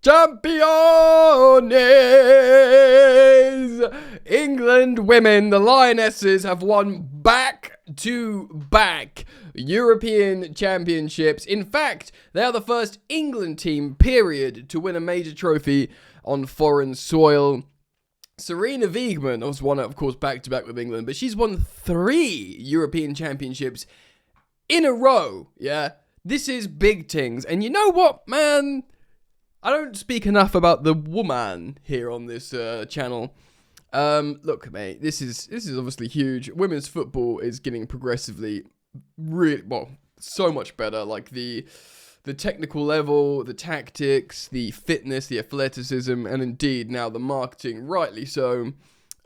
Champions! England women, the Lionesses, have won back-to-back European Championships. In fact, they are the first England team, period, to win a major trophy on foreign soil. Serena Wiegmann has won it, of course, back-to-back with England, but she's won 3 European Championships in a row, yeah? This is big things. And you know what, man? I don't speak enough about the woman here on this channel. Look, mate, this is obviously huge. Women's football is getting progressively so much better. Like the technical level, the tactics, the fitness, the athleticism, and indeed now the marketing, rightly so,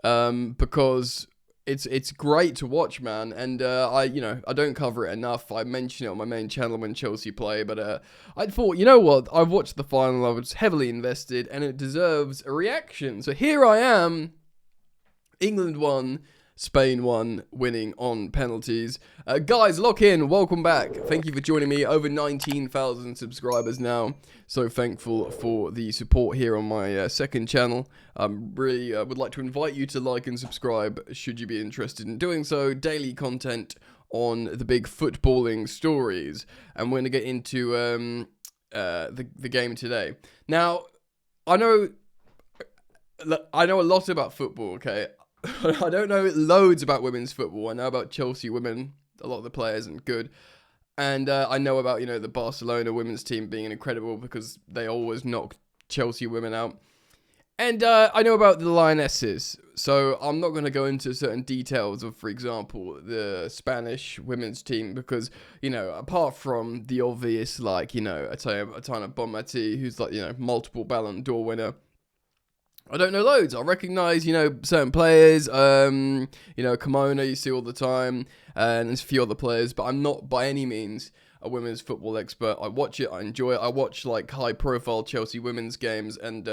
because it's great to watch, man. And I don't cover it enough. I mention it on my main channel when Chelsea play, but I thought, you know what? I've watched the final. I was heavily invested, and it deserves a reaction. So here I am. England won, Spain won, winning on penalties. Guys, lock in. Welcome back. Thank you for joining me. Over 19,000 subscribers now. So thankful for the support here on my second channel. Really would like to invite you to like and subscribe should you be interested in doing so. Daily content on the big footballing stories. And we're going to get into the game today. Now, I know a lot about football, okay? I don't know loads about women's football. I know about Chelsea women, a lot of the players, and good. And I know about, the Barcelona women's team being incredible because they always knock Chelsea women out. And I know about the Lionesses. So I'm not going to go into certain details of, for example, the Spanish women's team because, apart from the obvious, Atana Bonmati, who's multiple Ballon d'Or winner, I don't know loads. I recognise, certain players, Kimona you see all the time, and there's a few other players, but I'm not by any means a women's football expert. I watch it, I enjoy it. I watch, high-profile Chelsea women's games, and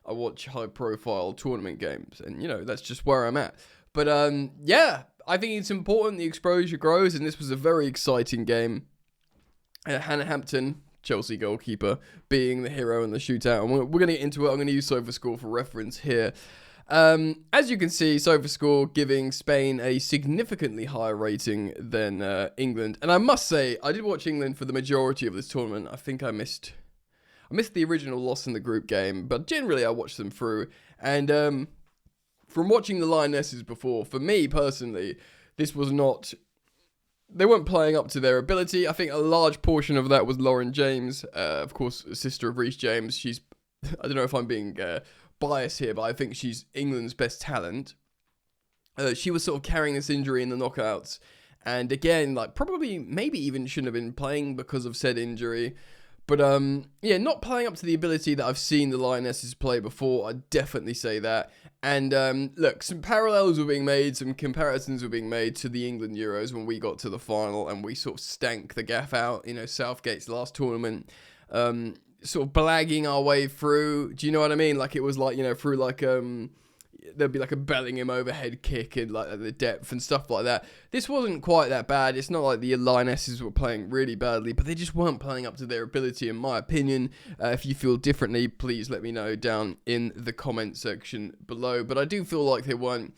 I watch high-profile tournament games, and, that's just where I'm at. But, yeah, I think it's important the exposure grows, and this was a very exciting game. Hannah Hampton, Chelsea goalkeeper, being the hero in the shootout. And we're going to get into it. I'm going to use SofaScore for reference here. As you can see, SofaScore giving Spain a significantly higher rating than England. And I must say, I did watch England for the majority of this tournament. I think I missed the original loss in the group game, but generally I watched them through. And from watching the Lionesses before, for me personally, this was not... They weren't playing up to their ability. I think a large portion of that was Lauren James, of course, sister of Reece James. She's, I don't know if I'm being biased here, but I think she's England's best talent. She was sort of carrying this injury in the knockouts. And again, maybe even shouldn't have been playing because of said injury. But, not playing up to the ability that I've seen the Lionesses play before. I'd definitely say that. And, look, some parallels were being made, some comparisons were being made to the England Euros when we got to the final and we sort of stank the gaff out, Southgate's last tournament, sort of blagging our way through. Do you know what I mean? It was through there'd be a Bellingham overhead kick and the depth and stuff like that. This wasn't quite that bad. It's not like the Lionesses were playing really badly, but they just weren't playing up to their ability, in my opinion. If you feel differently, please let me know down in the comment section below. But I do feel like they weren't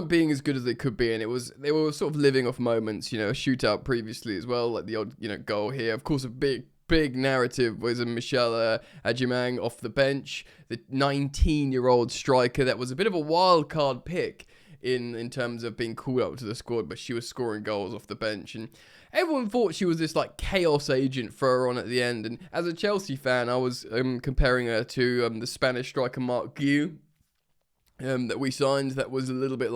being as good as they could be, and they were sort of living off moments. A shootout previously as well, like the odd goal here. Of course, a big narrative was a Michelle Adjumang off the bench, the 19-year-old striker that was a bit of a wild card pick in terms of being called up to the squad, but she was scoring goals off the bench, and everyone thought she was this chaos agent thrower on at the end. And as a Chelsea fan, I was comparing her to the Spanish striker Marc Guiu that we signed. That was a little bit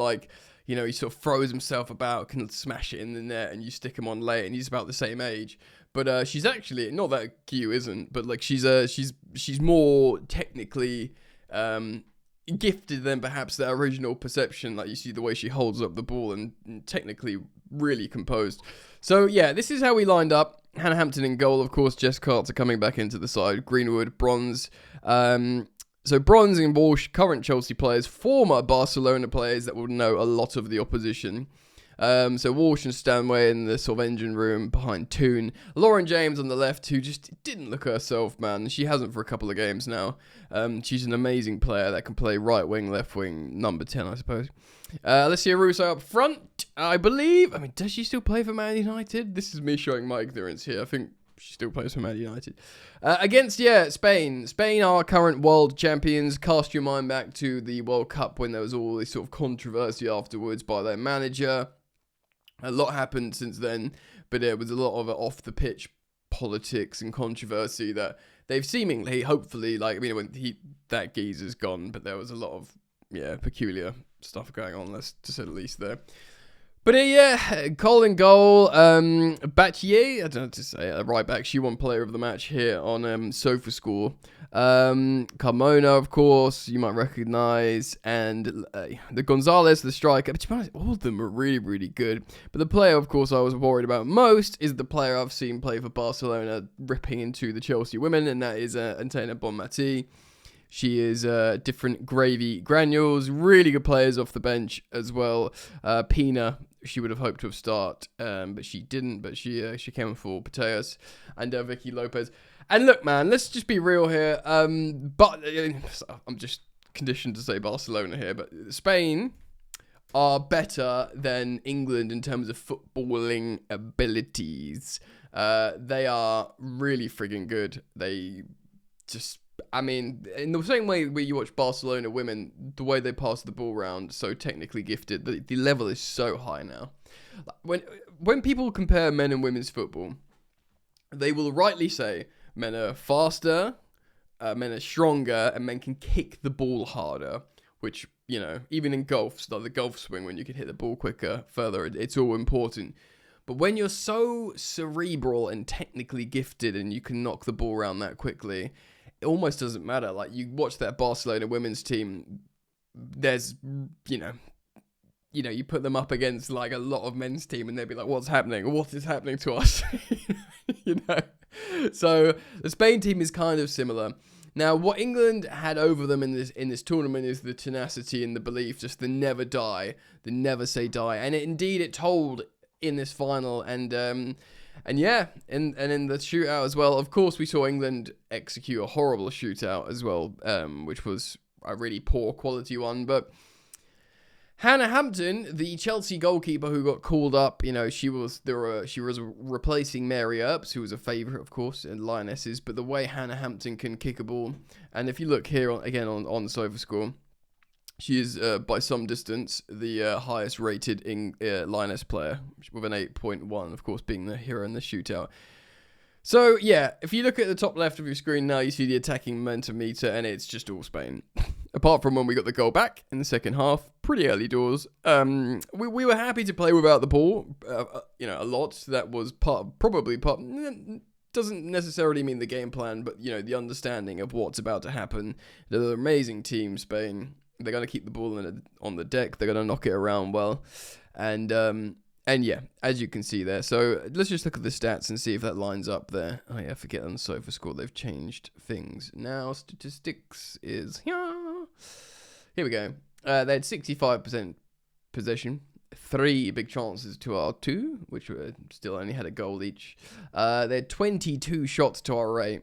he sort of throws himself about, can smash it in the net, and you stick him on late, and he's about the same age. But she's actually, not that Guiu isn't, but she's more technically gifted than perhaps that original perception. You see the way she holds up the ball and technically really composed. So yeah, this is how we lined up. Hannah Hampton in goal, of course. Jess Carter coming back into the side. Greenwood, Bronze. So Bronze and Walsh, current Chelsea players, former Barcelona players that will know a lot of the opposition. So Walsh and Stanway in the sort of engine room behind Toon. Lauren James on the left, who just didn't look herself, man. She hasn't for a couple of games now. She's an amazing player that can play right wing, left wing, number 10, I suppose. Alessia Russo up front, I believe. I mean, does she still play for Man United? This is me showing my ignorance here. I think she still plays for Man United. Against, Spain. Spain are current world champions. Cast your mind back to the World Cup when there was all this sort of controversy afterwards by their manager. A lot happened since then, but there was a lot of off-the-pitch politics and controversy that they've seemingly, hopefully, when that geezer's gone, but there was a lot of, peculiar stuff going on, to say the least there. But Colin goal, Battier, I don't know what to say, right back, she won player of the match here on SofaScore. Carmona, of course, you might recognise, and the Gonzalez, the striker, but to be honest, all of them are really, really good. But the player, of course, I was worried about most is the player I've seen play for Barcelona, ripping into the Chelsea women, and that is Antena Bonmatí. She is different gravy granules, really good players off the bench as well. Pina, she would have hoped to have started, but she didn't. But she came for Pateas and Vicky Lopez. And look, man, let's just be real here. But I'm just conditioned to say Barcelona here, but Spain are better than England in terms of footballing abilities. They are really friggin' good. They just, I mean, in the same way where you watch Barcelona women, the way they pass the ball around, so technically gifted, the level is so high now. When people compare men and women's football, they will rightly say men are faster, men are stronger, and men can kick the ball harder, which, even in golf, like the golf swing, when you can hit the ball quicker, further, it's all important. But when you're so cerebral and technically gifted and you can knock the ball around that quickly, it almost doesn't matter. Like, you watch that Barcelona women's team, there's, you put them up against, like, a lot of men's team, and they'd be like, what's happening? What is happening to us? So, the Spain team is kind of similar. Now, what England had over them in this tournament is the tenacity and the belief, just the never die, the never say die. And it told in this final, and in the shootout as well. Of course, we saw England execute a horrible shootout as well, which was a really poor quality one. But Hannah Hampton, the Chelsea goalkeeper who got called up, she was replacing Mary Earps, who was a favourite, of course, in Lionesses. But the way Hannah Hampton can kick a ball, and if you look here on SofaScore, she is, by some distance, the highest rated Lioness player, with an 8.1, of course, being the hero in the shootout. So, if you look at the top left of your screen now, you see the attacking momentum meter, and it's just all Spain. Apart from when we got the goal back in the second half, pretty early doors. We were happy to play without the ball, a lot. That was probably part. Doesn't necessarily mean the game plan, but, the understanding of what's about to happen. They're an amazing team, Spain. They're going to keep the ball on the deck. They're going to knock it around well. And as you can see there. So let's just look at the stats and see if that lines up there. Oh, yeah, forget on SofaScore. They've changed things. Now, statistics is here. Here we go. They had 65% possession. 3 big chances to our 2, which were still only had a goal each. They had 22 shots to our 8.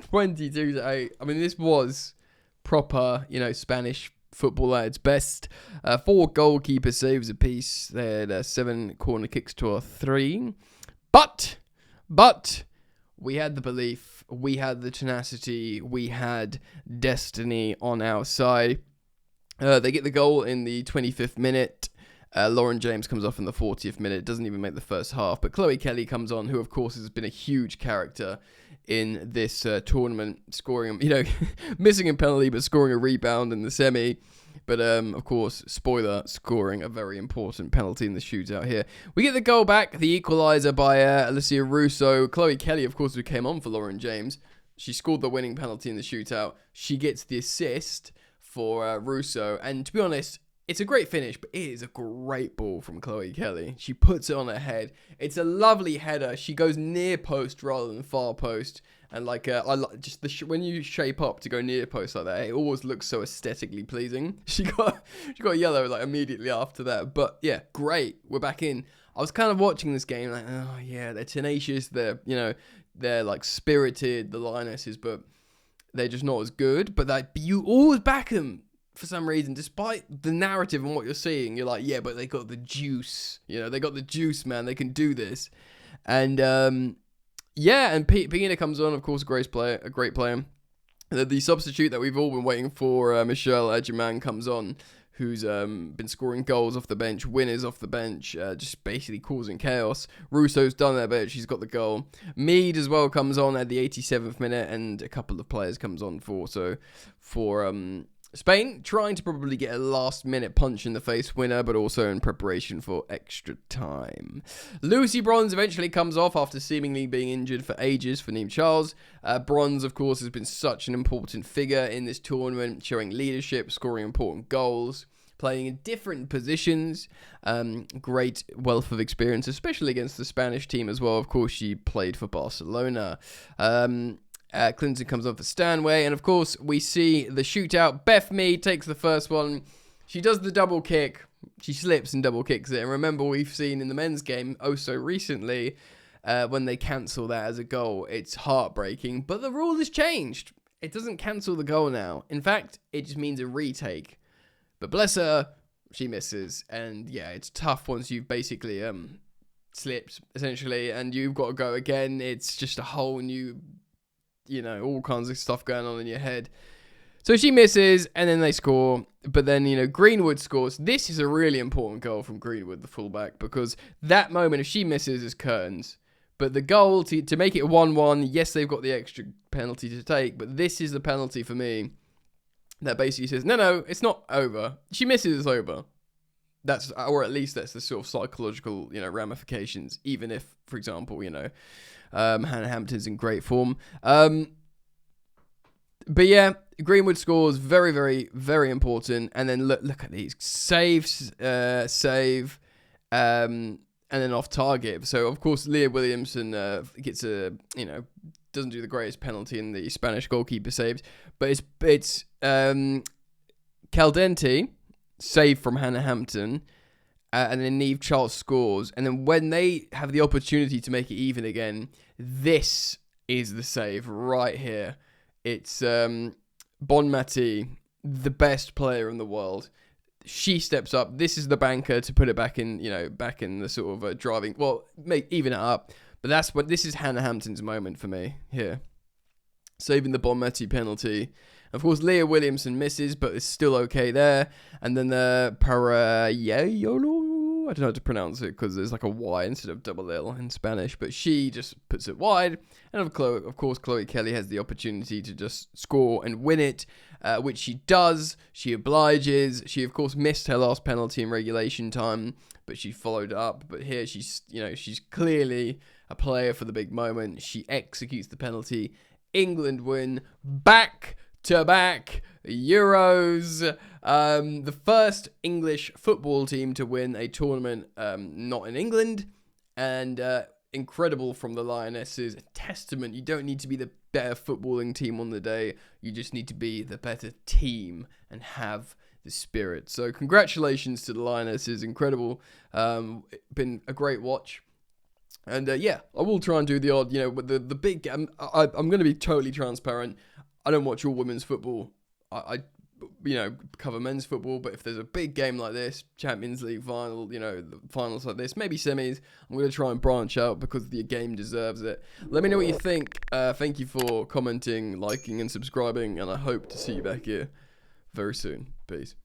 22 to 8. I mean, this was proper, Spanish football at its best. 4 goalkeeper saves apiece. They had 7 corner kicks to our 3. But we had the belief, we had the tenacity, we had destiny on our side. They get the goal in the 25th minute. Lauren James comes off in the 40th minute. Doesn't even make the first half. But Chloe Kelly comes on, who, of course, has been a huge character in this tournament, scoring, missing a penalty, but scoring a rebound in the semi. But, of course, spoiler, scoring a very important penalty in the shootout here. We get the goal back, the equaliser by Alessia Russo. Chloe Kelly, of course, who came on for Lauren James. She scored the winning penalty in the shootout. She gets the assist for Russo. And to be honest, it's a great finish, but it is a great ball from Chloe Kelly. She puts it on her head. It's a lovely header. She goes near post rather than far post. And like, I like just when you shape up to go near post like that, it always looks so aesthetically pleasing. She got yellow like immediately after that. But yeah, great. We're back in. I was kind of watching this game like, oh yeah, they're tenacious. They're like spirited, the Lionesses, but they're just not as good. But you always back them. For some reason, despite the narrative and what you're seeing, you're like, yeah, but they got the juice. They got the juice, man. They can do this. And, yeah, and Pina comes on, of course, a great player. The substitute that we've all been waiting for, Michelle Edgerman, comes on, who's been scoring goals off the bench, winners off the bench, just basically causing chaos. Russo's done their bit. She's got the goal. Mead as well comes on at the 87th minute, and a couple of players comes on for Spain, trying to probably get a last-minute punch-in-the-face winner, but also in preparation for extra time. Lucy Bronze eventually comes off after seemingly being injured for ages for Niamh Charles. Bronze, of course, has been such an important figure in this tournament, showing leadership, scoring important goals, playing in different positions. Great wealth of experience, especially against the Spanish team as well. Of course, she played for Barcelona. Clinton comes on for Stanway, and of course we see the shootout. Beth Mead takes the first one. She does the double kick. She slips and double kicks it. And remember, we've seen in the men's game oh so recently when they cancel that as a goal. It's heartbreaking, but the rule has changed. It doesn't cancel the goal now. In fact, it just means a retake. But bless her, she misses, and yeah, it's tough once you've basically slipped essentially, and you've got to go again. It's just a whole new, all kinds of stuff going on in your head. So she misses, and then they score. But then, Greenwood scores. This is a really important goal from Greenwood, the fullback, because that moment, if she misses, is curtains. But the goal to make it 1-1, yes, they've got the extra penalty to take, but this is the penalty for me that basically says, no, it's not over. She misses, it's over. Or at least that's the sort of psychological, ramifications, even if, for example, Hannah Hampton's in great form. But yeah, Greenwood scores, very, very, very important. And then look at these saves, save, and then off target. So of course, Leah Williamson gets doesn't do the greatest penalty in the Spanish goalkeeper saves, but it's Caldente save from Hannah Hampton. And then Niamh Charles scores. And then when they have the opportunity to make it even again, this is the save right here. It's Bonmati, the best player in the world. She steps up. This is the banker to put it back in, back in the sort of driving. Well, even it up. But this is Hannah Hampton's moment for me here. Saving the Bonmati penalty. Of course, Leah Williamson misses, but it's still okay there. And then the Parayolo, I don't know how to pronounce it because there's like a Y instead of double L in Spanish, but she just puts it wide. And of course, Chloe Kelly has the opportunity to just score and win it, which she does. She obliges. She, of course, missed her last penalty in regulation time, but she followed up. But here she's clearly a player for the big moment. She executes the penalty. England win back-to-back Euros. The first English football team to win a tournament not in England. And incredible from the Lionesses. A testament. You don't need to be the better footballing team on the day. You just need to be the better team and have the spirit. So congratulations to the Lionesses. Incredible. Been a great watch. And yeah, I will try and do the odd, with the big. I'm going to be totally transparent. I don't watch all women's football. I cover men's football. But if there's a big game like this, Champions League final, the finals like this, maybe semis, I'm going to try and branch out because the game deserves it. Let me know what you think. Thank you for commenting, liking, and subscribing. And I hope to see you back here very soon. Peace.